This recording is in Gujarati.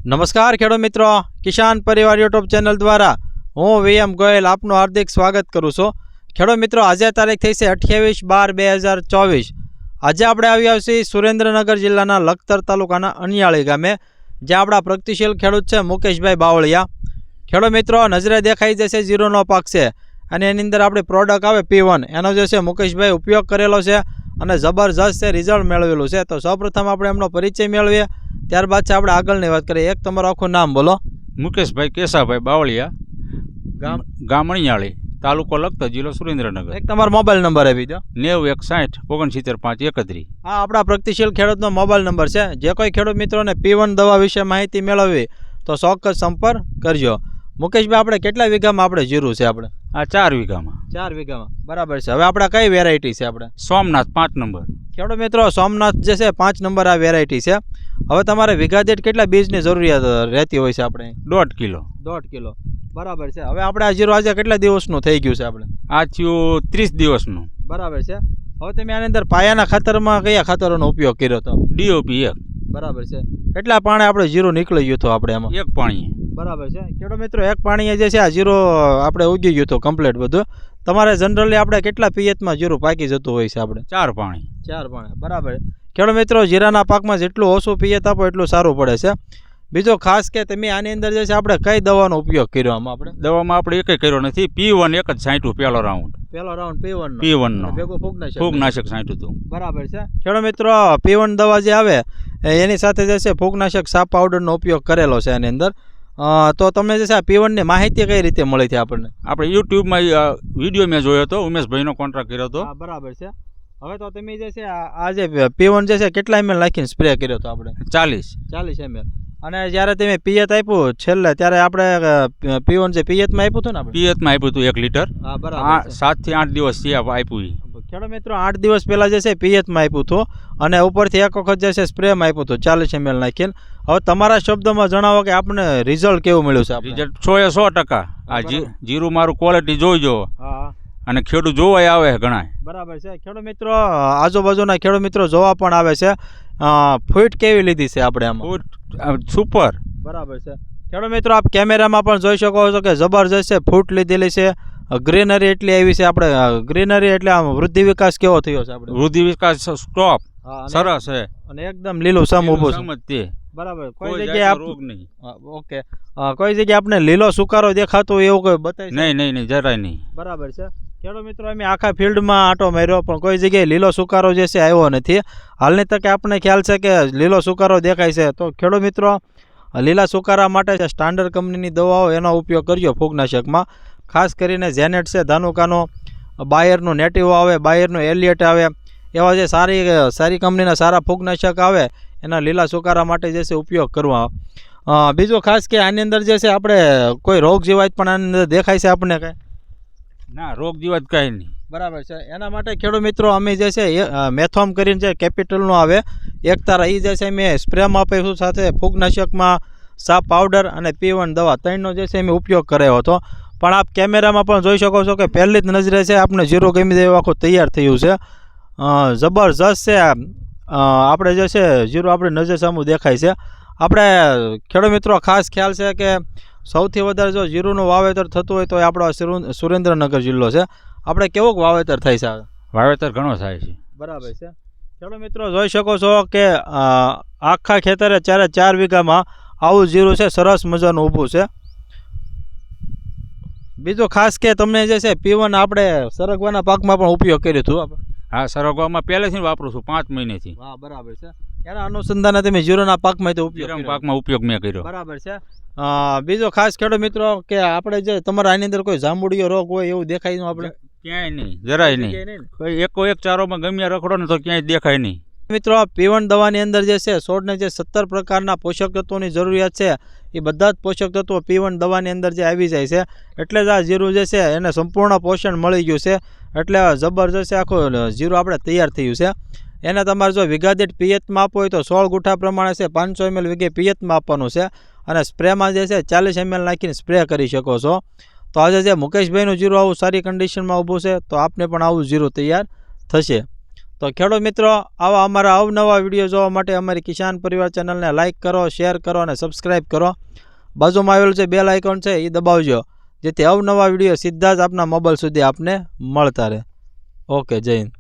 નમસ્કાર ખેડૂત મિત્રો, કિસાન પરિવાર યુટ્યુબ ચેનલ દ્વારા હું VM ગોયલ આપનું હાર્દિક સ્વાગત કરું છું। ખેડૂત મિત્રો, આજે તારીખ થઈ છે 28/12/2024। આજે આપણે આવ્યા છીએ સુરેન્દ્રનગર જિલ્લાના લખતર તાલુકાના અનિયાળી ગામે, જ્યાં આપણા પ્રગતિશીલ ખેડૂત છે મુકેશભાઈ બાવળિયા। ખેડૂત મિત્રો, નજરે દેખાઈ જશે જીરુનો પાક છે અને એની અંદર આપણી પ્રોડક્ટ આવે P1, એનો જે છે મુકેશભાઈ ઉપયોગ કરેલો છે અને જબરજસ્ત છે રિઝલ્ટ મેળવેલું છે। તો સૌપ્રથમ આપણે એમનો પરિચય મેળવીએ, ત્યારબાદ છે આપણે આગળની વાત કરીએ। એક તમારું આખું નામ બોલો। મુકેશભાઈ કેશાભાઈ બાવળિયા, ગામ અણિયાળી, તાલુકો લખતર, જિલ્લો સુરેન્દ્રનગર। એક તમારો મોબાઈલ નંબર આપી દો। 90 160 69 5 31। આ આપણા પ્રગતિશીલ ખેડૂતનો મોબાઈલ નંબર છે। જે કોઈ ખેડૂત મિત્રોને P1 દવા વિશે માહિતી મેળવવી તો ચોક્કસ સંપર્ક કરજો। મુકેશભાઈ, આપણે કેટલા વીઘામાં આપણે જીરું છે? આપણે આ 4 વીઘામાં। 4 વીઘામાં, બરાબર છે। હવે આપણે કઈ વેરાયટી છે? આપણે સોમનાથ 5 નંબર। ખેડૂત મિત્રો, સોમનાથ જે છે 5 નંબર આ વેરાયટી છે। હવે તમારે વીઘા દીઠ કેટલા બીજની જરૂરિયાત રહેતી હોય છે? આપણે 1.5 કિલો। 1.5 કિલો, બરાબર છે। હવે આપણે આ જીરું આજે કેટલા દિવસનું થઈ ગયું છે? આપણે આ થયું 30 દિવસનું। બરાબર છે। હવે તમે આની અંદર પાયાના ખાતરમાં કયા ખાતરોનો ઉપયોગ કર્યો હતો? DOP 1। બરાબર છે। કેટલા પાણી આપણે જીરું નીકળી ગયું હતું આપણે એમાં? 1 પાણી। બરાબર છે। ખેડૂત મિત્રો, 1 પાણીએ જે છે આ જીરો આપણે ઉગી ગયું હતું કમ્પ્લીટ બધું। તમારે જનરલી આપણે કેટલા પિયતમાં જીરું પાકી જતું હોય છે? આપણે 4 પાણી। 4 પાણી, બરાબર। ખેડૂત મિત્રો, જીરાના પાકમાં જેટલું ઓછું પિયત આપો એટલું સારું પડે છે। બીજો ખાસ કે તમે આની અંદર જે છે આપણે કઈ દવાનો ઉપયોગ કર્યો? આમાં આપણે દવામાં આપણે એકય કર્યો નથી। P1 એક જ છાંટ્યું પહેલો રાઉન્ડ। પહેલો રાઉન્ડ P1 નો ભેગું ફૂગનાશક છાંટ્યું હતું। બરાબર છે। ખેડૂત મિત્રો, P1 દવા જે આવે એની સાથે જે છે ફૂગનાશક સાપ પાવડરનો ઉપયોગ કરેલો છે એની અંદર। તો તમને જે છે આ P1 ની માહિતી કઈ રીતે મળી હતી આપણને? આપણે યુટ્યુબમાં વિડીયો મેં જોયો હતો, ઉમેશભાઈનો કોન્ટ્રાક્ટ કર્યો હતો। બરાબર છે। હવે તો તમે જે છે આ જે P1 જે છે કેટલા ml નાખીને સ્પ્રે કર્યો હતો? આપણે 40 ml। અને જ્યારે તમે પિયત આપ્યું છેલ્લે, ત્યારે આપણે P1 જે પિયતમાં આપ્યું હતું ને? આપણે પિયતમાં આપ્યું હતું 1 લીટર। હા, બરાબર। 7 થી 8 દિવસ થયા આપ્યું। ખેડૂત મિત્રો, 8 દિવસ પહેલાં જે છે પિયતમાં આપ્યું હતું અને ઉપરથી એક વખત જે છે સ્પ્રેમાં આપ્યું હતું 40 ml નાખીને। હવે તમારા શબ્દમાં જણાવો કે આપણે રિઝલ્ટ કેવું મળ્યું છે? રિઝલ્ટ 100%। આ જીરું મારું ક્વોલિટી જોઈજો અને ખેડૂત જોવા આવે ઘણા। બરાબર છે। ખેડૂત મિત્રો, આજુબાજુના ખેડૂત મિત્રો જોવા પણ આવે છે। ફૂટ કેવી લીધી છે આપણે આમાં? ફૂટ સુપર। બરાબર છે। ખેડૂત મિત્રો, આપ કેમેરામાં પણ જોઈ શકો છો કે જબરજસ્ત છે ફૂટ લીધેલી છે। ગ્રીનરી એટલી આવી છે। આપણે ગ્રીનરી એટલે આમ વૃદ્ધિ વિકાસ કેવો થયો છે? આપણે વૃદ્ધિ વિકાસ સ્ટોપ સરસ છે અને એકદમ લીલું સમ ઊભું છે। બરાબર, કોઈ જગ્યાએ રોગ નહીં। ઓકે, કોઈ જગ્યાએ આપણે લીલો સુકારો દેખાતો એવું કોઈ બતાવી? નહીં, જરાય નહીં। બરાબર છે। ખેડૂત મિત્રો, અમે આખા ફિલ્ડમાં આંટો માર્યો પણ કોઈ જગ્યાએ લીલો સુકારો જે છે આવ્યો નથી। હાલની તકે આપણને ખ્યાલ છે કે લીલો સુકારો દેખાય છે। તો ખેડૂત મિત્રો, લીલા સુકારા માટે સ્ટાન્ડર્ડ કંપનીની દવાઓ એનો ઉપયોગ કરજો ફૂગનાશકમાં। ખાસ કરીને ઝેનેટ છે, ધાનુકાનો, બાયરનું નેટિવ આવે, બાયરનું એલિયટ આવે, એવા જે સારી કંપનીના સારા ફૂગનાશક આવે એના લીલા સુકારા માટે જે છે ઉપયોગ કરવા। બીજું ખાસ કે આની અંદર જે છે આપણે કોઈ રોગ જીવાત પણ આની અંદર દેખાય છે આપણને? કાંઈ ના, રોગ જીવાત કાંઈ નહીં। બરાબર છે। એના માટે ખેડૂત મિત્રો અમે જે છે મેથોમ કરીને જે કેપિટલનો આવે એક તારા, એ જે છે મેં સ્પ્રેમાં આપ્યું, સાથે ફૂગનાશકમાં સાપ પાવડર અને P1 દવા 3નો જે છે મેં ઉપયોગ કરાયો હતો। પણ આપ કેમેરામાં પણ જોઈ શકો છો કે પહેલી જ નજરે છે આપણે જીરું ગમી દેવું આખું તૈયાર થયું છે। જબરજસ્ત છે। આપણે જે છે જીરું આપણી નજર સામું દેખાય છે। આપણે ખેડૂત મિત્રો ખાસ ખ્યાલ છે કે સૌથી વધારે જો જીરુંનું વાવેતર થતું હોય તો એ આપણો સુરેન્દ્રનગર જિલ્લો છે। આપણે કેવું વાવેતર થાય છે? વાવેતર ઘણો થાય છે। બરાબર છે। ખેડૂત મિત્રો, જોઈ શકો છો કે આખા ખેતરે 4 વીઘામાં આવું જીરું છે, સરસ મજાનું ઊભું છે। બીજું ખાસ કે તમને જે છે P1 આપણે સરગવાના પાકમાં પણ ઉપયોગ કર્યું હતું? આપણે હા, સરગવામાં પહેલેથી વાપરું છું, 5 મહિનેથી। હા, બરાબર છે। એના અનુસંધાને તમે જીરુંના પાકમાં તો ઉપયોગ મેં કર્યો। બરાબર છે। બીજો ખાસ ખેડૂત મિત્રો કે આપણે જે તમારા આની અંદર કોઈ જાંબુડિયો રોગ હોય એવું દેખાય? આપણે ક્યાંય નહીં, જરાય નહીં। કોઈ એક ચારોમાં ગમ્યા રખડો ને તો ક્યાંય દેખાય નહીં। મિત્રો, P1 દવાની અંદર જે છે છોડને જે 17 પ્રકારના પોષક તત્વોની જરૂરિયાત છે એ બધા જ પોષક તત્વો P1 દવાની અંદર જે આવી જાય છે। એટલે જ આ જીરું જે છે એને સંપૂર્ણ પોષણ મળી ગયું છે। એટલે જબરજસ્ત આખું જીરું આપણે તૈયાર થયું છે। એને તમારે જો વીઘા દીઠ પિયતમાં આપવું હોય તો 16 ગુઠા પ્રમાણે છે 500 ml વીઘે પિયતમાં આપવાનું છે અને સ્પ્રેમાં જે છે 40 ml નાખીને સ્પ્રે કરી શકો છો। તો આજે જે મુકેશભાઈનું જીરું આવું સારી કન્ડિશનમાં ઊભું છે તો આપને પણ આવું જીરું તૈયાર થશે। તો ખેડૂત મિત્રો આવા અમારા અવનવા વિડીયો જોવા માટે અમારી કિસાન પરિવાર ચેનલને લાઇક કરો, શેર કરો અને સબસ્ક્રાઈબ કરો. બાજુમાં આવેલું જે બેલ આઇકોન છે એ દબાવજો, જેથી અવનવા વિડીયો સીધા જ આપના મોબાઈલ સુધી આપને મળતા રહે. ઓકે, જય હિન્દ.